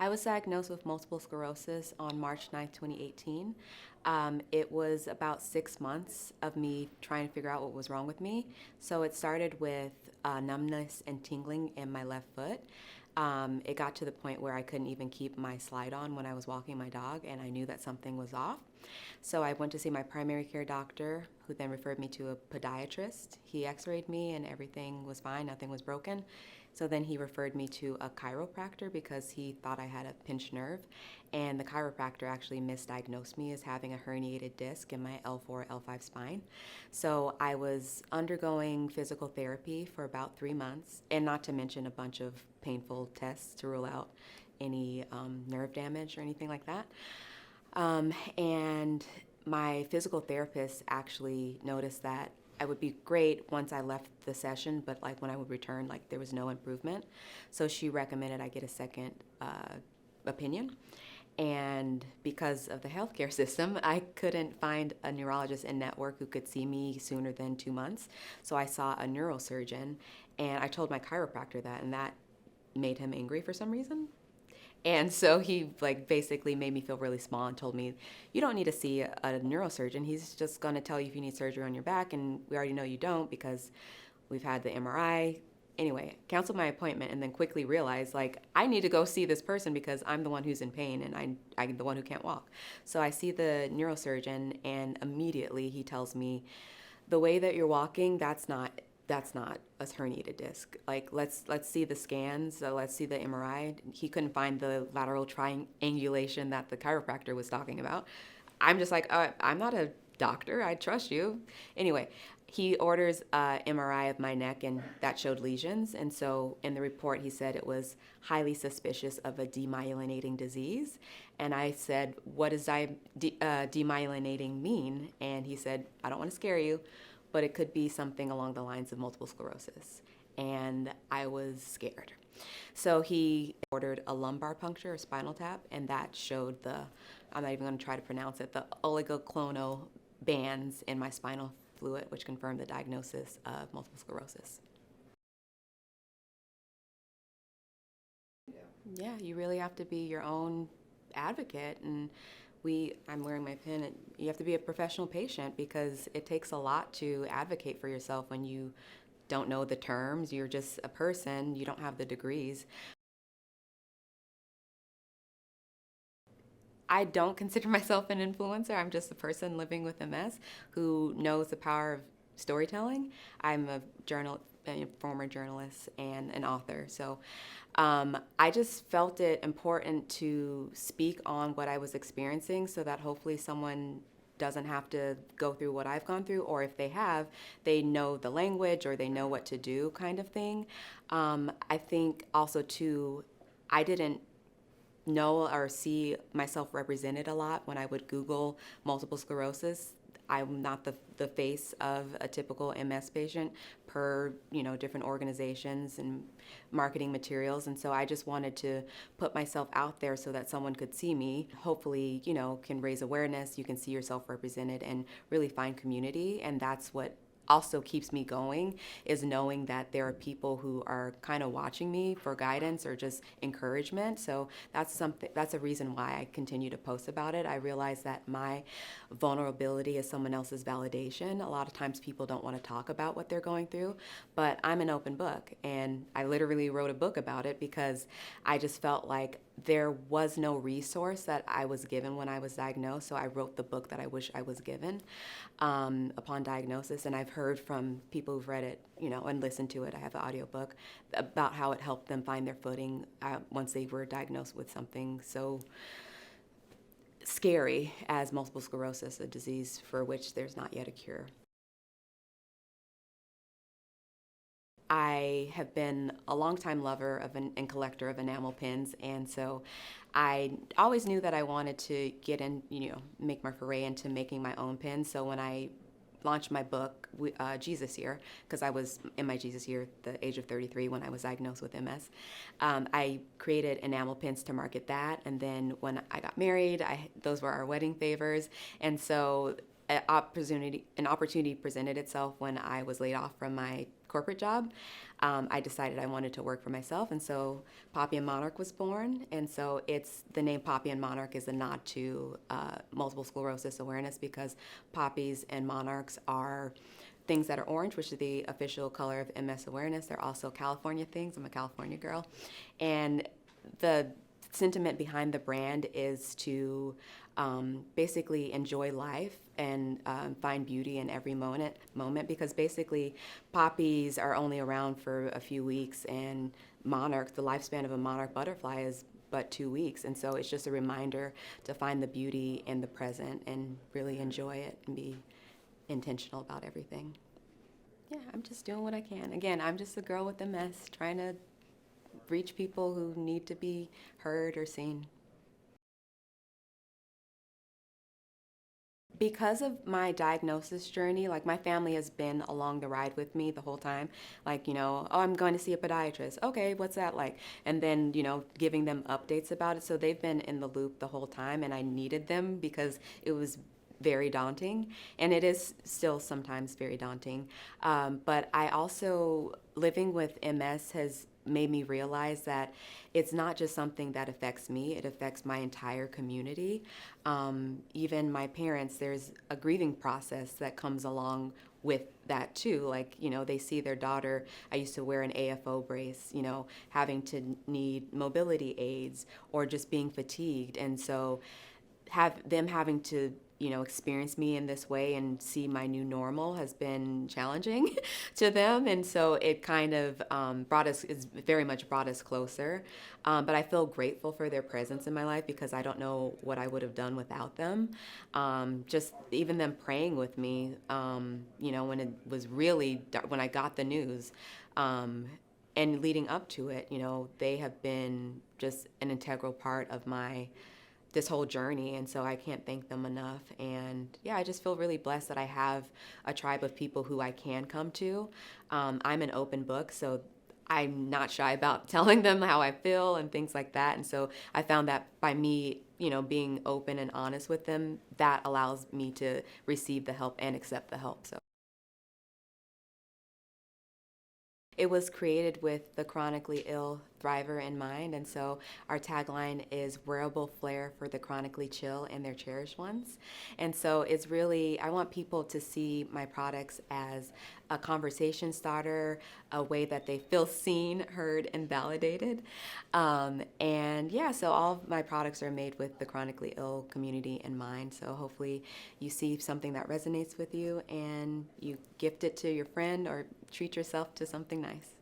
I was diagnosed with multiple sclerosis on March 9th, 2018. It was about 6 months of me trying to figure out what was wrong with me. So it started with numbness and tingling in my left foot. It got to the point where I couldn't even keep my slide on when I was walking my dog, and I knew that something was off. So I went to see my primary care doctor, who then referred me to a podiatrist. He x-rayed me and everything was fine, nothing was broken. So then he referred me to a chiropractor because he thought I had a pinched nerve. And the chiropractor actually misdiagnosed me as having a herniated disc in my L4, L5 spine. So I was undergoing physical therapy for about 3 months, and not to mention a bunch of painful tests to rule out any nerve damage or anything like that. And my physical therapist actually noticed that I would be great once I left the session, but like when I would return, like there was no improvement. So she recommended I get a second opinion. And because of the healthcare system, I couldn't find a neurologist in network who could see me sooner than 2 months. So I saw a neurosurgeon, and I told my chiropractor that, and that made him angry for some reason. And so he like basically made me feel really small and told me, you don't need to see a neurosurgeon. He's just going to tell you if you need surgery on your back, and we already know you don't because we've had the MRI. Anyway, canceled my appointment and then quickly realized like I need to go see this person because I'm the one who's in pain and I'm the one who can't walk. So I see the neurosurgeon, and immediately he tells me, the way that you're walking, that's not a herniated disc. Like let's see the scans. So let's see the MRI. He couldn't find the lateral triangulation that the chiropractor was talking about. I'm just like, I'm not a doctor. I trust you. Anyway, he orders a MRI of my neck, and that showed lesions. And so in the report, he said it was highly suspicious of a demyelinating disease. And I said, what does demyelinating mean? And he said, I don't want to scare you, but it could be something along the lines of multiple sclerosis. And I was scared. So he ordered a lumbar puncture, a spinal tap, and that showed I'm not even going to try to pronounce it, the oligoclonal bands in my spinal fluid, which confirmed the diagnosis of multiple sclerosis. Yeah, you really have to be your own advocate. And I'm wearing my pin, and you have to be a professional patient because it takes a lot to advocate for yourself when you don't know the terms. You're just a person, you don't have the degrees. I don't consider myself an influencer. I'm just a person living with MS who knows the power of storytelling. I'm a former journalist and an author. So I just felt it important to speak on what I was experiencing so that hopefully someone doesn't have to go through what I've gone through, or if they have, they know the language or they know what to do, kind of thing. I think also, too, I didn't know or see myself represented a lot when I would Google multiple sclerosis. I'm not the face of a typical MS patient per, different organizations and marketing materials. And so I just wanted to put myself out there so that someone could see me. Hopefully, can raise awareness. You can see yourself represented and really find community. And that's what also keeps me going, is knowing that there are people who are kind of watching me for guidance or just encouragement. So that's a reason why I continue to post about it. I realize that my vulnerability is someone else's validation. A lot of times people don't want to talk about what they're going through, but I'm an open book, and I literally wrote a book about it because I just felt like there was no resource that I was given when I was diagnosed. So I wrote the book that I wish I was given upon diagnosis. And I've heard from people who've read it, and listened to it. I have an audiobook about how it helped them find their footing once they were diagnosed with something so scary as multiple sclerosis, a disease for which there's not yet a cure. I have been a longtime lover and collector of enamel pins, and so I always knew that I wanted to get in, make my foray into making my own pins. So when I launched my book, Jesus Year, because I was in my Jesus year, the age of 33, when I was diagnosed with MS, I created enamel pins to market that. And then when I got married, those were our wedding favors, and so an opportunity presented itself when I was laid off from my corporate job, I decided I wanted to work for myself, and so Poppy and Monarch was born. And so it's the name Poppy and Monarch is a nod to multiple sclerosis awareness, because poppies and monarchs are things that are orange, which is the official color of MS awareness. They're also California things. I'm a California girl. And the sentiment behind the brand is to basically enjoy life and find beauty in every moment, because basically poppies are only around for a few weeks, and monarch, the lifespan of a monarch butterfly is but 2 weeks. And so it's just a reminder to find the beauty in the present and really enjoy it and be intentional about everything. Yeah, I'm just doing what I can. Again, I'm just a girl with MS trying to reach people who need to be heard or seen. Because of my diagnosis journey, like my family has been along the ride with me the whole time. Like, oh, I'm going to see a podiatrist. Okay, what's that like? And then, giving them updates about it. So they've been in the loop the whole time, and I needed them because it was very daunting, and it is still sometimes very daunting. But I also, living with MS has made me realize that it's not just something that affects me, it affects my entire community. Even my parents, there's a grieving process that comes along with that too. Like, they see their daughter, I used to wear an AFO brace, having to need mobility aids or just being fatigued. And so having to experience me in this way and see my new normal has been challenging to them. And so it kind of it's very much brought us closer. But I feel grateful for their presence in my life, because I don't know what I would have done without them. Just even them praying with me, when it was really dark, when I got the news. And leading up to it, they have been just an integral part of this whole journey, and so I can't thank them enough. And yeah, I just feel really blessed that I have a tribe of people who I can come to. I'm an open book, so I'm not shy about telling them how I feel and things like that. And so I found that by me, being open and honest with them, that allows me to receive the help and accept the help. So it was created with the chronically ill thriver in mind, and so our tagline is wearable flair for the chronically chill and their cherished ones. And so it's really, I want people to see my products as a conversation starter, a way that they feel seen, heard, and validated. And yeah, so all of my products are made with the chronically ill community in mind. So hopefully you see something that resonates with you and you gift it to your friend or treat yourself to something nice.